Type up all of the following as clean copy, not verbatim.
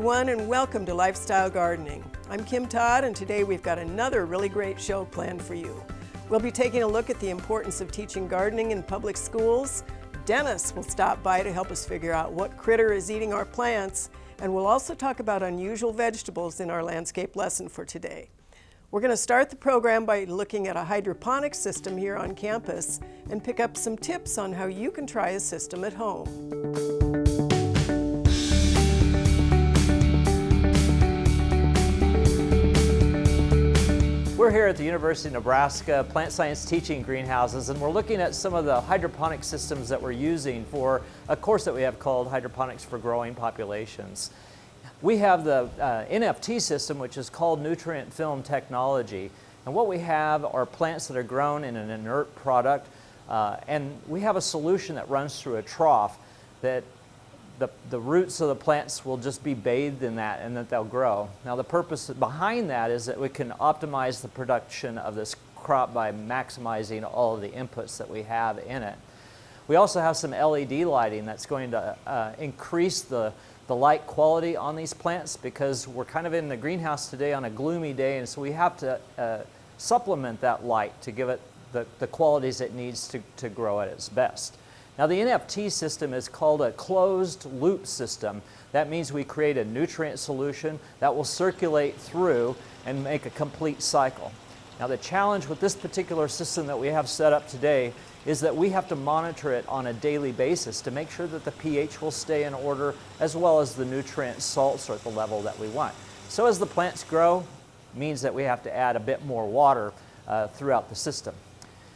everyone, and welcome to Lifestyle Gardening. I'm Kim Todd, and today we've got another really great show planned for you. We'll be taking a look at the importance of teaching gardening in public schools. Dennis will stop by to help us figure out what critter is eating our plants, and we'll also talk about unusual vegetables in our landscape lesson for today. We're going to start the program by looking at a hydroponic system here on campus and pick up some tips on how you can try a system at home. We're here at the University of Nebraska Plant Science Teaching Greenhouses, and we're looking at some of the hydroponic systems that we're using for a course that we have called Hydroponics for Growing Populations. We have the NFT system, which is called Nutrient Film Technology, and what we have are plants that are grown in an inert product, and we have a solution that runs through a trough that the roots of the plants will just be bathed in that and that they'll grow. Now the purpose behind that is that we can optimize the production of this crop by maximizing all of the inputs that we have in it. We also have some LED lighting that's going to increase the light quality on these plants, because we're kind of in the greenhouse today on a gloomy day, and so we have to supplement that light to give it the qualities it needs to grow at its best. Now the NFT system is called a closed loop system. That means we create a nutrient solution that will circulate through and make a complete cycle. Now the challenge with this particular system that we have set up today is that we have to monitor it on a daily basis to make sure that the pH will stay in order, as well as the nutrient salts are at the level that we want. So as the plants grow, it means that we have to add a bit more water throughout the system.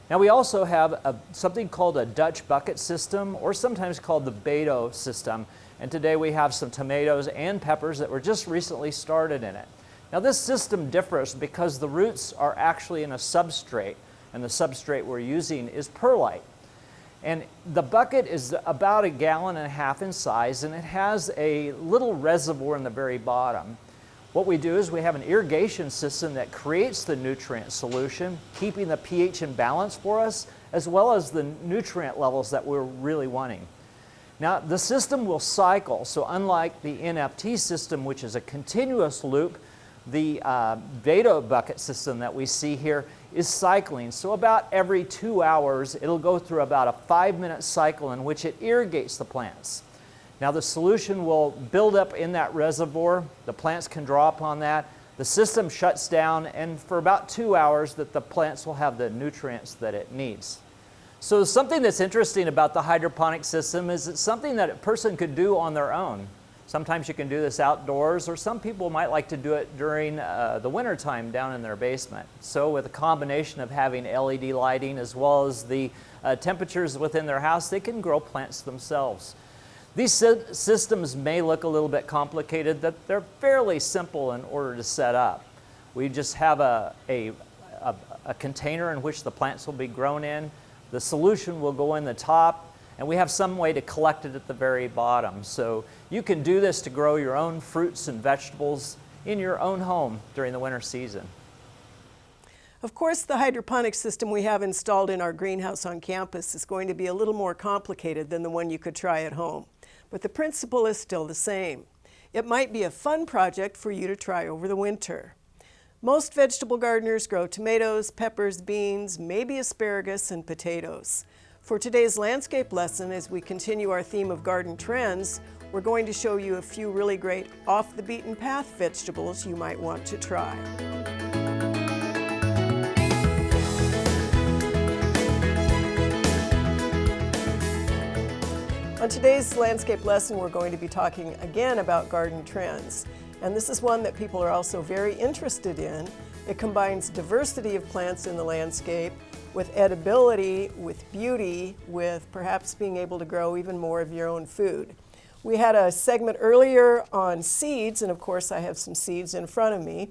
Now we also have something called a Dutch bucket system, or sometimes called the Beto system. And today we have some tomatoes and peppers that were just recently started in it. Now this system differs because the roots are actually in a substrate, and the substrate we're using is perlite. And the bucket is about 1.5 gallons in size, and it has a little reservoir in the very bottom. What we do is we have an irrigation system that creates the nutrient solution, keeping the pH in balance for us, as well as the nutrient levels that we're really wanting. Now the system will cycle, so unlike the NFT system, which is a continuous loop, the Beto bucket system that we see here is cycling. So about every 2 hours, it'll go through about a 5-minute cycle in which it irrigates the plants. Now the solution will build up in that reservoir, the plants can draw upon that, the system shuts down, and for about 2 hours that the plants will have the nutrients that it needs. So something that's interesting about the hydroponic system is it's something that a person could do on their own. Sometimes you can do this outdoors, or some people might like to do it during the winter time down in their basement. So with a combination of having LED lighting as well as the temperatures within their house, they can grow plants themselves. These systems may look a little bit complicated, but they're fairly simple in order to set up. We just have a container in which the plants will be grown in. The solution will go in the top, and we have some way to collect it at the very bottom. So you can do this to grow your own fruits and vegetables in your own home during the winter season. Of course, the hydroponic system we have installed in our greenhouse on campus is going to be a little more complicated than the one you could try at home, but the principle is still the same. It might be a fun project for you to try over the winter. Most vegetable gardeners grow tomatoes, peppers, beans, maybe asparagus, and potatoes. For today's landscape lesson, as we continue our theme of garden trends, we're going to show you a few really great off-the-beaten-path vegetables you might want to try. On today's landscape lesson, we're going to be talking again about garden trends. And this is one that people are also very interested in. It combines diversity of plants in the landscape with edibility, with beauty, with perhaps being able to grow even more of your own food. We had a segment earlier on seeds, and of course I have some seeds in front of me.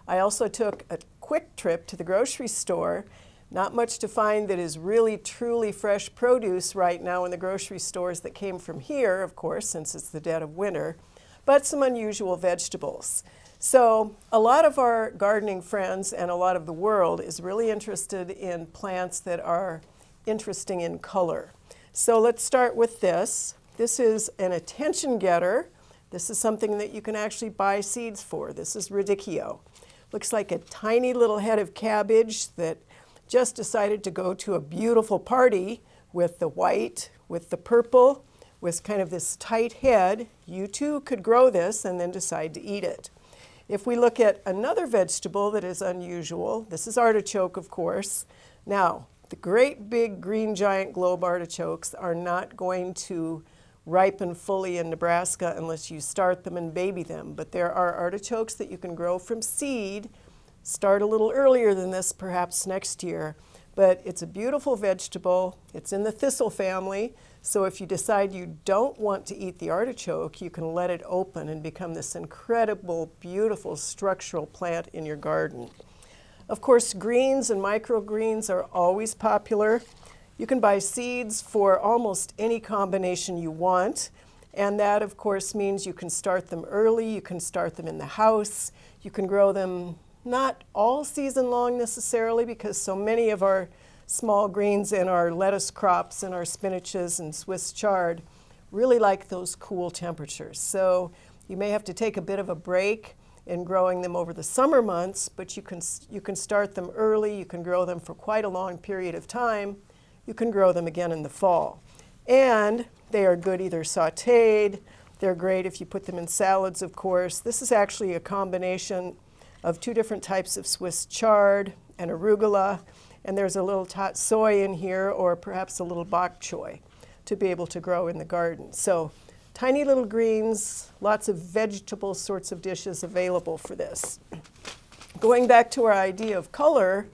I also took a quick trip to the grocery store. Not much to find that is really truly fresh produce right now in the grocery stores that came from here, of course, since it's the dead of winter, but some unusual vegetables. So a lot of our gardening friends and a lot of the world is really interested in plants that are interesting in color. So let's start with this. This is an attention getter. This is something that you can actually buy seeds for. This is radicchio. Looks like a tiny little head of cabbage that just decided to go to a beautiful party with the white, with the purple, with kind of this tight head. You too could grow this and then decide to eat it. If we look at another vegetable that is unusual, this is artichoke, of course. Now, the great big green giant globe artichokes are not going to ripen fully in Nebraska unless you start them and baby them. But there are artichokes that you can grow from seed, start a little earlier than this, perhaps next year. But it's a beautiful vegetable. It's in the thistle family. So if you decide you don't want to eat the artichoke, you can let it open and become this incredible, beautiful structural plant in your garden. Of course, greens and microgreens are always popular. You can buy seeds for almost any combination you want. And that, of course, means you can start them early. You can start them in the house. You can grow them not all season long necessarily, because so many of our small greens and our lettuce crops and our spinaches and Swiss chard really like those cool temperatures. So you may have to take a bit of a break in growing them over the summer months, but you can start them early. You can grow them for quite a long period of time. You can grow them again in the fall. And they are good either sauteed. They're great if you put them in salads, of course. This is actually a combination of two different types of Swiss chard and arugula. And there's a little tatsoi in here, or perhaps a little bok choy, to be able to grow in the garden. So tiny little greens, lots of vegetable sorts of dishes available for this. Going back to our idea of color,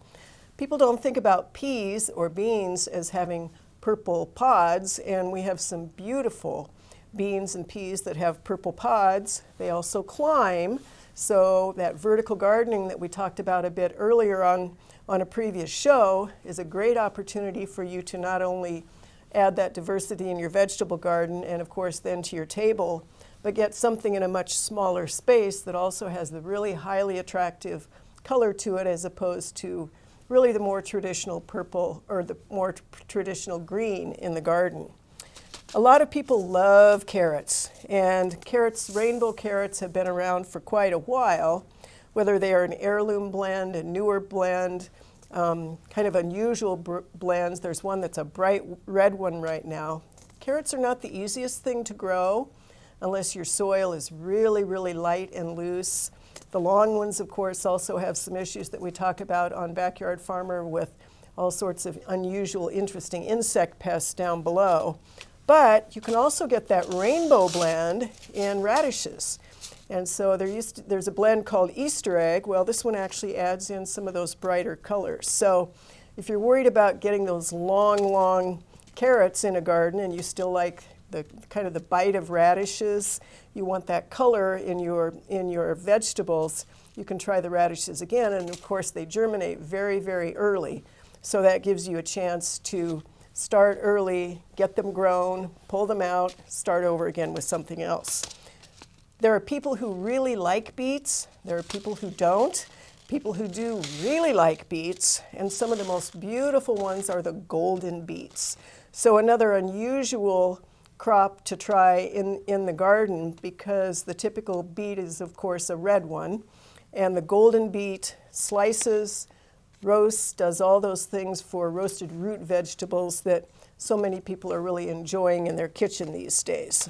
people don't think about peas or beans as having purple pods, and we have some beautiful beans and peas that have purple pods. They also climb, so that vertical gardening that we talked about a bit earlier on a previous show is a great opportunity for you to not only add that diversity in your vegetable garden and, of course, then to your table, but get something in a much smaller space that also has the really highly attractive color to it, as opposed to really the more traditional purple or the more traditional green in the garden. A lot of people love carrots, and carrots, rainbow carrots, have been around for quite a while, whether they are an heirloom blend, a newer blend, kind of unusual blends. There's one that's a bright red one right now. Carrots are not the easiest thing to grow unless your soil is really, really light and loose. The long ones, of course, also have some issues that we talk about on Backyard Farmer with all sorts of unusual, interesting insect pests down below. But you can also get that rainbow blend in radishes. And so there's a blend called Easter egg. Well, this one actually adds in some of those brighter colors. So if you're worried about getting those long carrots in a garden and you still like the kind of the bite of radishes, you want that color in your vegetables, you can try the radishes again. And of course, they germinate very, very early. So that gives you a chance to start early, get them grown, pull them out, start over again with something else. There are people who really like beets. There are people who don't. People who do really like beets, and some of the most beautiful ones are the golden beets. So another unusual crop to try in the garden, because the typical beet is, of course, a red one, and the golden beet slices, roasts, does all those things for roasted root vegetables that so many people are really enjoying in their kitchen these days.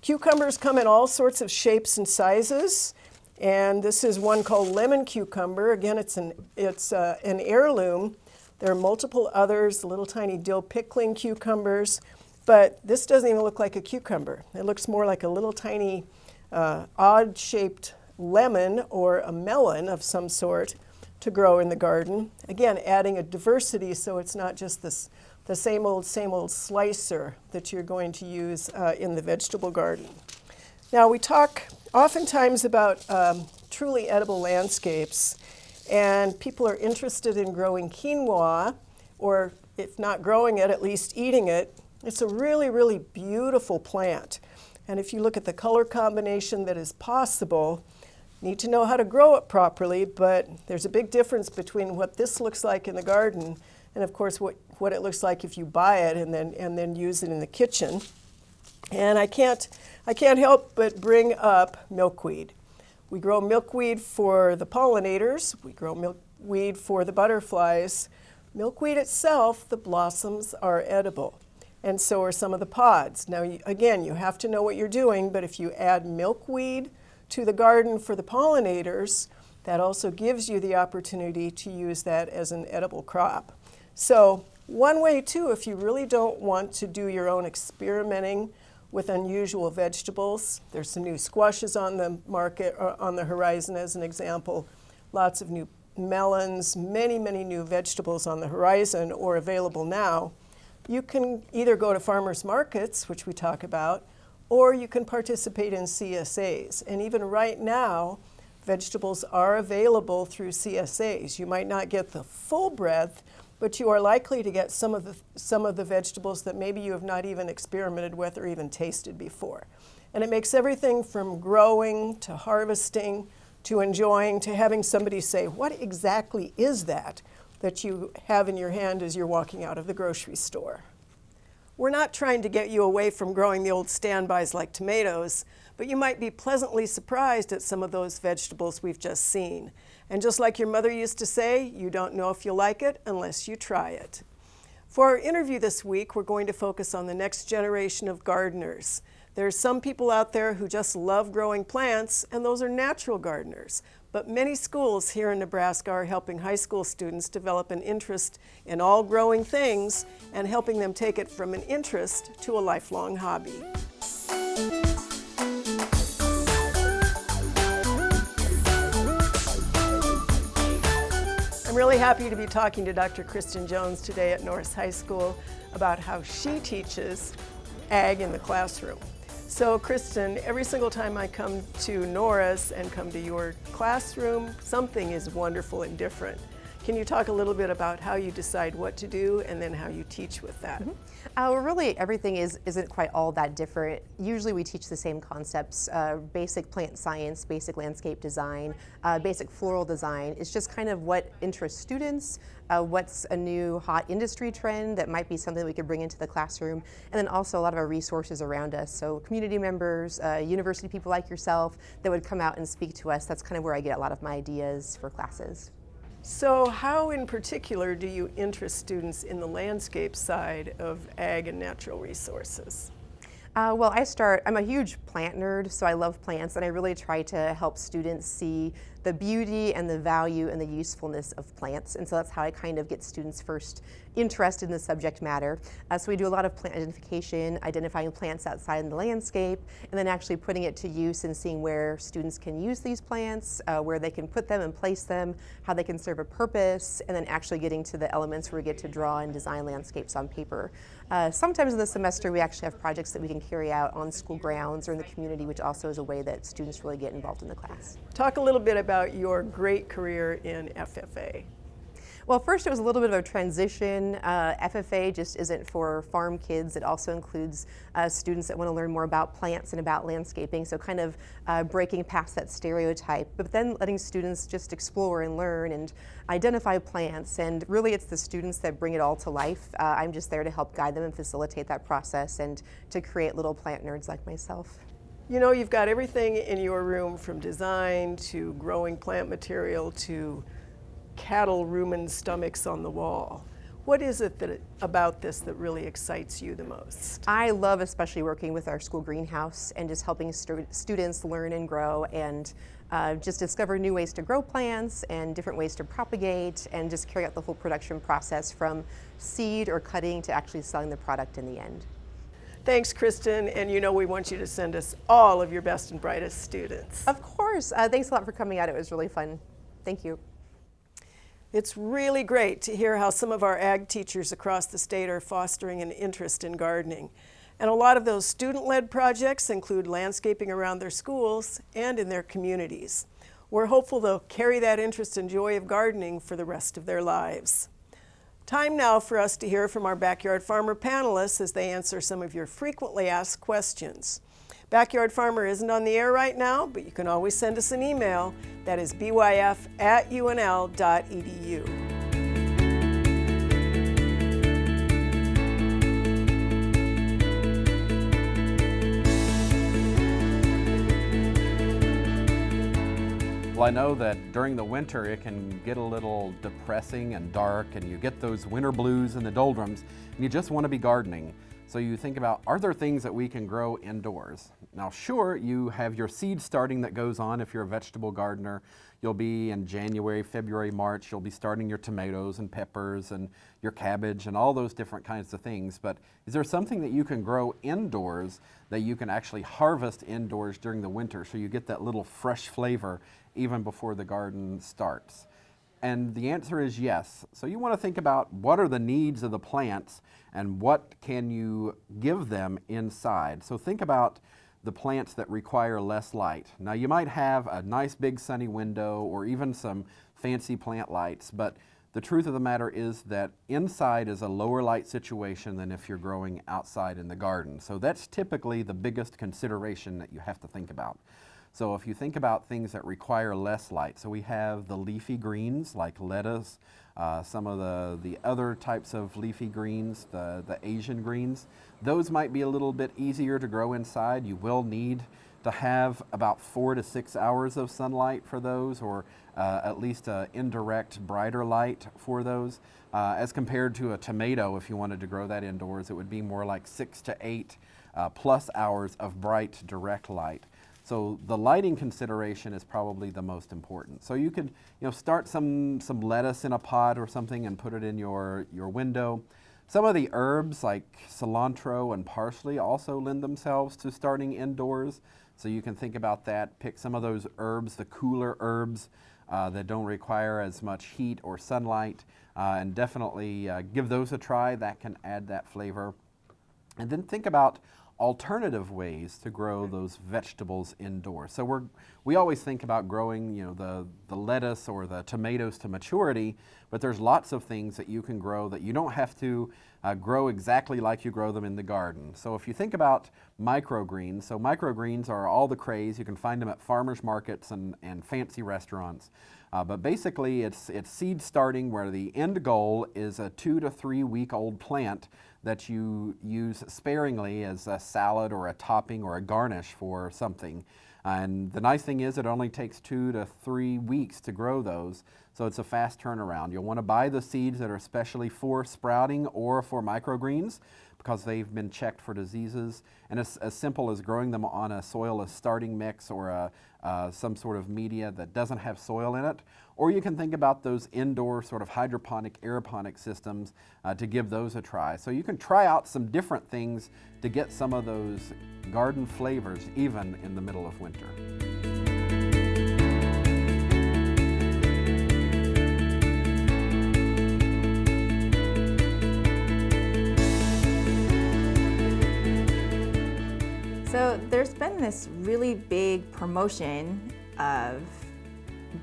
Cucumbers come in all sorts of shapes and sizes, and this is one called lemon cucumber. Again, it's an heirloom. There are multiple others, little tiny dill pickling cucumbers, but this doesn't even look like a cucumber. It looks more like a little tiny odd-shaped lemon or a melon of some sort to grow in the garden. Again, adding a diversity so it's not just the same old slicer that you're going to use in the vegetable garden. Now, we talk oftentimes about truly edible landscapes, and people are interested in growing quinoa, or if not growing it, at least eating it. It's a really, really beautiful plant. And if you look at the color combination that is possible, you need to know how to grow it properly, but there's a big difference between what this looks like in the garden and, of course, what it looks like if you buy it and then use it in the kitchen. And I can't help but bring up milkweed. We grow milkweed for the pollinators. We grow milkweed for the butterflies. Milkweed itself, the blossoms are edible, and so are some of the pods. Now, again, you have to know what you're doing, but if you add milkweed to the garden for the pollinators, that also gives you the opportunity to use that as an edible crop. So one way too, if you really don't want to do your own experimenting with unusual vegetables, there's some new squashes on the market, or on the horizon as an example, lots of new melons, many new vegetables on the horizon or available now. You can either go to farmers markets, which we talk about, or you can participate in CSAs. And even right now, vegetables are available through CSAs. You might not get the full breadth, but you are likely to get some of the vegetables that maybe you have not even experimented with or even tasted before. And it makes everything from growing to harvesting to enjoying to having somebody say, what exactly is that you have in your hand as you're walking out of the grocery store? We're not trying to get you away from growing the old standbys like tomatoes, but you might be pleasantly surprised at some of those vegetables we've just seen. And just like your mother used to say, you don't know if you'll like it unless you try it. For our interview this week, we're going to focus on the next generation of gardeners. There's some people out there who just love growing plants, and those are natural gardeners. But many schools here in Nebraska are helping high school students develop an interest in all growing things and helping them take it from an interest to a lifelong hobby. I'm really happy to be talking to Dr. Kristen Jones today at Norris High School about how she teaches ag in the classroom. So Kristen, every single time I come to Norris and come to your classroom, something is wonderful and different. Can you talk a little bit about how you decide what to do and then how you teach with that? Well, really everything isn't quite all that different. Usually we teach the same concepts, basic plant science, basic landscape design, basic floral design. It's just kind of what interests students, what's a new hot industry trend that might be something we could bring into the classroom, and then also a lot of our resources around us. So community members, university people like yourself that would come out and speak to us. That's kind of where I get a lot of my ideas for classes. So how in particular do you interest students in the landscape side of ag and natural resources? Well, I'm a huge plant nerd, so I love plants, and I really try to help students see the beauty and the value and the usefulness of plants. And so that's how I kind of get students first interested in the subject matter. So we do a lot of plant identification, identifying plants outside in the landscape, and then actually putting it to use and seeing where students can use these plants, where they can put them and place them, how they can serve a purpose, and then actually getting to the elements where we get to draw and design landscapes on paper. Sometimes in the semester we actually have projects that we can carry out on school grounds or in the community, which also is a way that students really get involved in the class. Talk a little bit about your great career in FFA. Well, first it was a little bit of a transition. FFA just isn't for farm kids. It also includes students that want to learn more about plants and about landscaping, so kind of breaking past that stereotype, but then letting students just explore and learn and identify plants, and really it's the students that bring it all to life. I'm just there to help guide them and facilitate that process and to create little plant nerds like myself. You know, you've got everything in your room from design to growing plant material to cattle rumen stomachs on the wall. What is it about this that really excites you the most? I love especially working with our school greenhouse and just helping students learn and grow and just discover new ways to grow plants and different ways to propagate and just carry out the whole production process from seed or cutting to actually selling the product in the end. Thanks, Kristen, and you know we want you to send us all of your best and brightest students. Of course. Thanks a lot for coming out. It was really fun. Thank you. It's really great to hear how some of our ag teachers across the state are fostering an interest in gardening. And a lot of those student-led projects include landscaping around their schools and in their communities. We're hopeful they'll carry that interest and joy of gardening for the rest of their lives. Time now for us to hear from our Backyard Farmer panelists as they answer some of your frequently asked questions. Backyard Farmer isn't on the air right now, but you can always send us an email. That is byf@unl.edu. Well, I know that during the winter it can get a little depressing and dark, and you get those winter blues and the doldrums, and you just want to be gardening. So you think about, are there things that we can grow indoors? Now sure, you have your seed starting that goes on if you're a vegetable gardener. You'll be in January, February, March, you'll be starting your tomatoes and peppers and your cabbage and all those different kinds of things. But is there something that you can grow indoors that you can actually harvest indoors during the winter so you get that little fresh flavor even before the garden starts? And the answer is yes. So you want to think about what are the needs of the plants and what can you give them inside. So think about the plants that require less light. Now you might have a nice big sunny window or even some fancy plant lights, but the truth of the matter is that inside is a lower light situation than if you're growing outside in the garden. So that's typically the biggest consideration that you have to think about. So if you think about things that require less light, so we have the leafy greens like lettuce, some of the other types of leafy greens, the Asian greens, those might be a little bit easier to grow inside. You will need to have about 4 to 6 hours of sunlight for those, or at least indirect brighter light for those. As compared to a tomato, if you wanted to grow that indoors, it would be more like 6 to 8 plus hours of bright direct light. So the lighting consideration is probably the most important. So you could, start some lettuce in a pot or something and put it in your window. Some of the herbs like cilantro and parsley also lend themselves to starting indoors. So you can think about that. Pick some of those herbs, the cooler herbs that don't require as much heat or sunlight, and definitely give those a try. That can add that flavor. And then think about alternative ways to grow those vegetables indoors. So we always think about growing, the lettuce or the tomatoes to maturity, but there's lots of things that you can grow that you don't have to grow exactly like you grow them in the garden. So if you think about microgreens, so microgreens are all the craze. You can find them at farmers markets and fancy restaurants. But basically it's seed starting where the end goal is a 2 to 3 week old plant that you use sparingly as a salad or a topping or a garnish for something. And the nice thing is it only takes 2 to 3 weeks to grow those, so it's a fast turnaround. You'll want to buy the seeds that are specially for sprouting or for microgreens because they've been checked for diseases. And it's as simple as growing them on a soil as starting mix or some sort of media that doesn't have soil in it. Or you can think about those indoor sort of hydroponic, aeroponic systems to give those a try. So you can try out some different things to get some of those garden flavors even in the middle of winter. So there's been this really big promotion of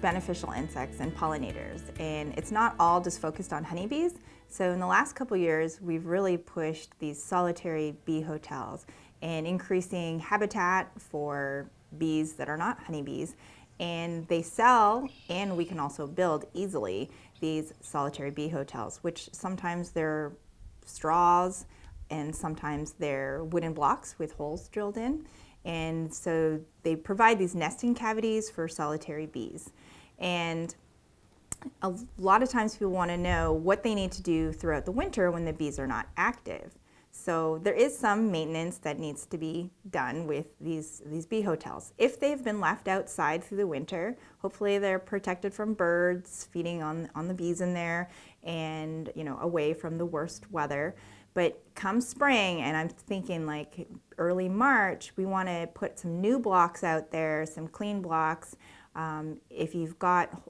beneficial insects and pollinators, and it's not all just focused on honeybees. So in the last couple years, we've really pushed these solitary bee hotels and increasing habitat for bees that are not honeybees. And they sell, and we can also build easily, these solitary bee hotels, which sometimes they're straws, and sometimes they're wooden blocks with holes drilled in. And so they provide these nesting cavities for solitary bees. And a lot of times people want to know what they need to do throughout the winter when the bees are not active. So there is some maintenance that needs to be done with these bee hotels. If they've been left outside through the winter, hopefully they're protected from birds feeding on the bees in there and away from the worst weather. But come spring, and I'm thinking like early March, we want to put some new blocks out there, some clean blocks. If you've got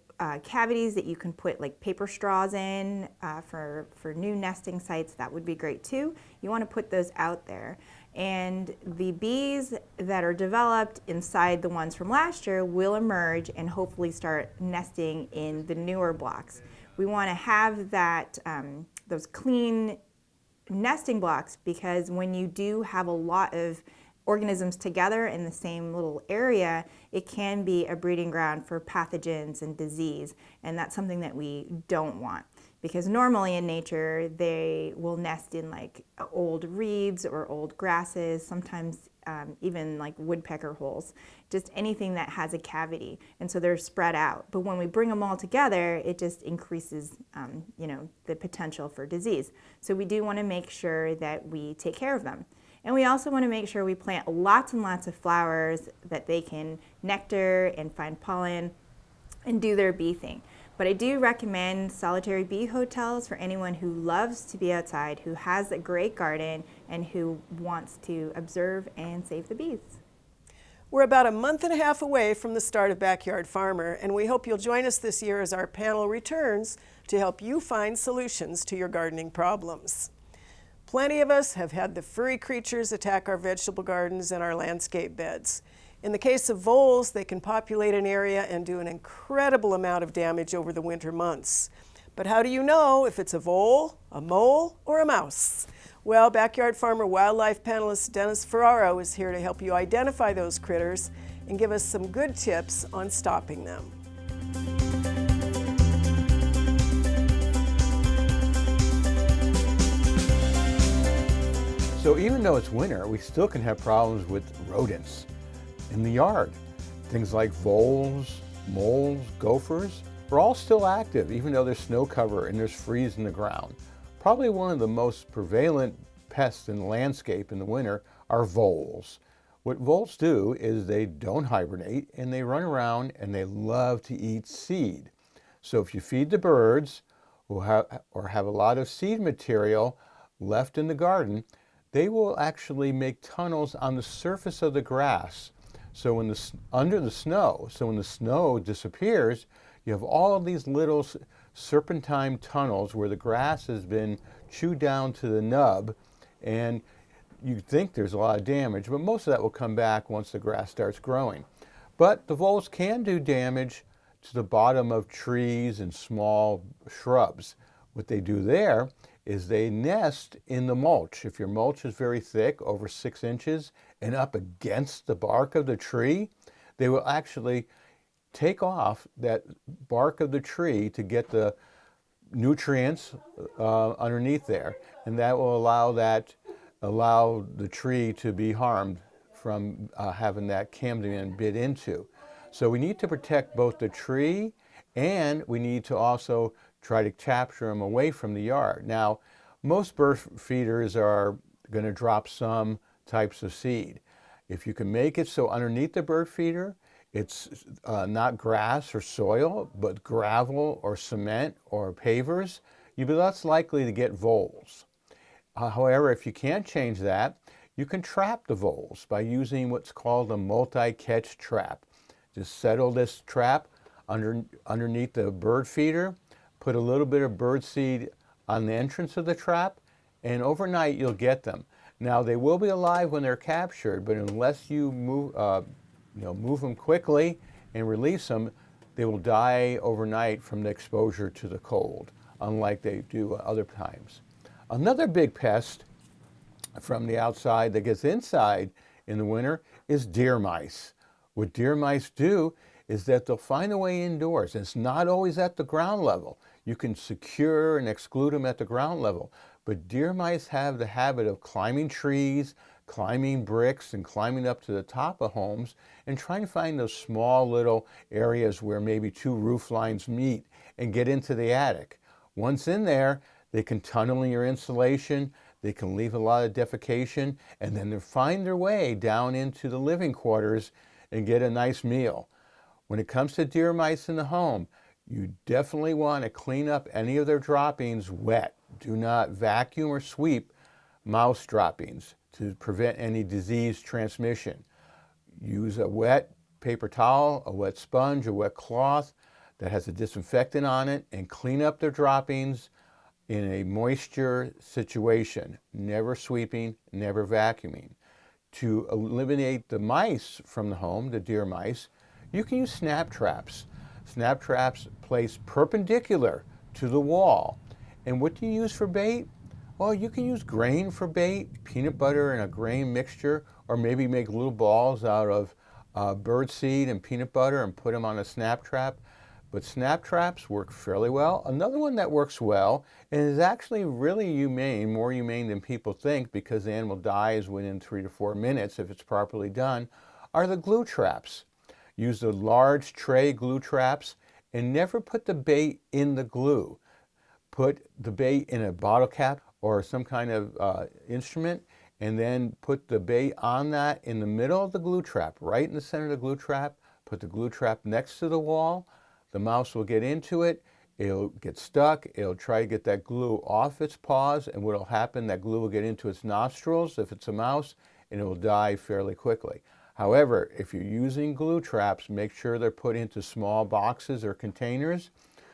cavities that you can put like paper straws in for new nesting sites, that would be great too. You want to put those out there. And the bees that are developed inside the ones from last year will emerge and hopefully start nesting in the newer blocks. We want to have that those clean nesting blocks, because when you do have a lot of organisms together in the same little area, it can be a breeding ground for pathogens and disease, and that's something that we don't want. because normally in nature they will nest in like old reeds or old grasses, sometimes even like woodpecker holes, just anything that has a cavity, and so they're spread out. But when we bring them all together, it just increases the potential for disease. So we do want to make sure that we take care of them. And we also want to make sure we plant lots and lots of flowers that they can nectar and find pollen and do their bee thing. But I do recommend solitary bee hotels for anyone who loves to be outside, who has a great garden, and who wants to observe and save the bees. We're about a month and a half away from the start of Backyard Farmer, and we hope you'll join us this year as our panel returns to help you find solutions to your gardening problems. Plenty of us have had the furry creatures attack our vegetable gardens and our landscape beds. In the case of voles, they can populate an area and do an incredible amount of damage over the winter months. But how do you know if it's a vole, a mole, or a mouse? Well, Backyard Farmer wildlife panelist Dennis Ferraro is here to help you identify those critters and give us some good tips on stopping them. So even though it's winter, we still can have problems with rodents in the yard. Things like voles, moles, gophers are all still active, even though there's snow cover and there's freeze in the ground. Probably one of the most prevalent pests in the landscape in the winter are voles. What voles do is they don't hibernate and they run around and they love to eat seed. So if you feed the birds or have a lot of seed material left in the garden, they will actually make tunnels on the surface of the grass. So when under the snow, so when the snow disappears, you have all of these little serpentine tunnels where the grass has been chewed down to the nub, and you think there's a lot of damage, but most of that will come back once the grass starts growing. But the voles can do damage to the bottom of trees and small shrubs. What they do there is they nest in the mulch. If your mulch is very thick, over 6 inches, and up against the bark of the tree, they will actually take off that bark of the tree to get the nutrients underneath there, and that will allow the tree to be harmed from having that cambium bit into. So we need to protect both the tree, and we need to also try to capture them away from the yard. Now, most bird feeders are going to drop some types of seed. If you can make it so underneath the bird feeder, it's not grass or soil, but gravel or cement or pavers, you'll be less likely to get voles. However, if you can't change that, you can trap the voles by using what's called a multi-catch trap. Just settle this trap underneath the bird feeder, put a little bit of bird seed on the entrance of the trap, and overnight you'll get them. Now they will be alive when they're captured, but unless you move them quickly and release them, they will die overnight from the exposure to the cold, unlike they do other times. Another big pest from the outside that gets inside in the winter is deer mice. What deer mice do is that they'll find a way indoors, and it's not always at the ground level. You can secure and exclude them at the ground level, but deer mice have the habit of climbing trees, climbing bricks, and climbing up to the top of homes and trying to find those small little areas where maybe 2 roof lines meet and get into the attic. Once in there, they can tunnel in your insulation, they can leave a lot of defecation, and then they find their way down into the living quarters and get a nice meal. When it comes to deer mice in the home, you definitely want to clean up any of their droppings wet. Do not vacuum or sweep mouse droppings to prevent any disease transmission. Use a wet paper towel, a wet sponge, a wet cloth that has a disinfectant on it, and clean up their droppings in a moisture situation. Never sweeping, never vacuuming. To eliminate the mice from the home, the deer mice, you can use snap traps. Snap traps placed perpendicular to the wall. And what do you use for bait? Well, you can use grain for bait, peanut butter and a grain mixture, or maybe make little balls out of bird seed and peanut butter and put them on a snap trap. But snap traps work fairly well. Another one that works well and is actually really humane, more humane than people think because the animal dies within 3 to 4 minutes if it's properly done, are the glue traps. Use the large tray glue traps and never put the bait in the glue. Put the bait in a bottle cap or some kind of instrument, and then put the bait on that in the middle of the glue trap, right in the center of the glue trap. Put the glue trap next to the wall. The mouse will get into it, it'll get stuck, it'll try to get that glue off its paws, and what will happen, that glue will get into its nostrils if it's a mouse, and it will die fairly quickly. However, if you're using glue traps, make sure they're put into small boxes or containers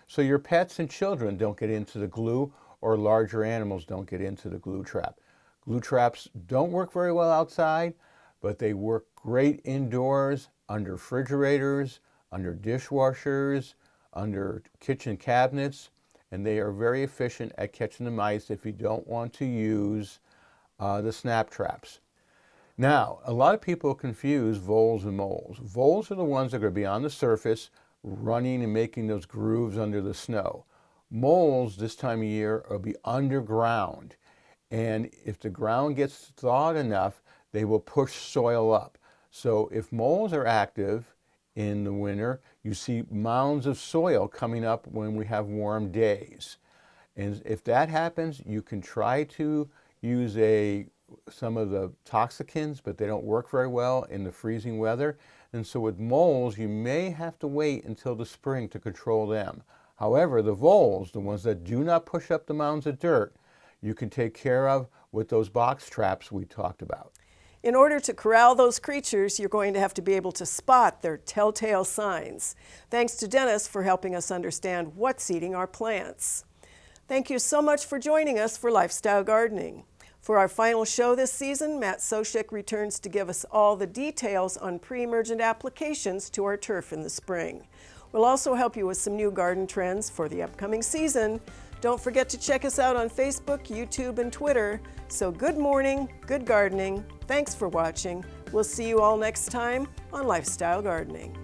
so your pets and children don't get into the glue or larger animals don't get into the glue trap. Glue traps don't work very well outside, but they work great indoors, under refrigerators, under dishwashers, under kitchen cabinets, and they are very efficient at catching the mice if you don't want to use the snap traps. Now, a lot of people confuse voles and moles. Voles are the ones that are going to be on the surface, running and making those grooves under the snow. Moles this time of year will be underground, and if the ground gets thawed enough, they will push soil up. So if moles are active in the winter, you see mounds of soil coming up when we have warm days. And if that happens, you can try to use some of the toxicants, but they don't work very well in the freezing weather. And so with moles, you may have to wait until the spring to control them. However, the voles, the ones that do not push up the mounds of dirt, you can take care of with those box traps we talked about. In order to corral those creatures, you're going to have to be able to spot their telltale signs. Thanks to Dennis for helping us understand what's eating our plants. Thank you so much for joining us for Lifestyle Gardening. For our final show this season, Matt Soshik returns to give us all the details on pre-emergent applications to our turf in the spring. We'll also help you with some new garden trends for the upcoming season. Don't forget to check us out on Facebook, YouTube, and Twitter. So good morning, good gardening. Thanks for watching. We'll see you all next time on Lifestyle Gardening.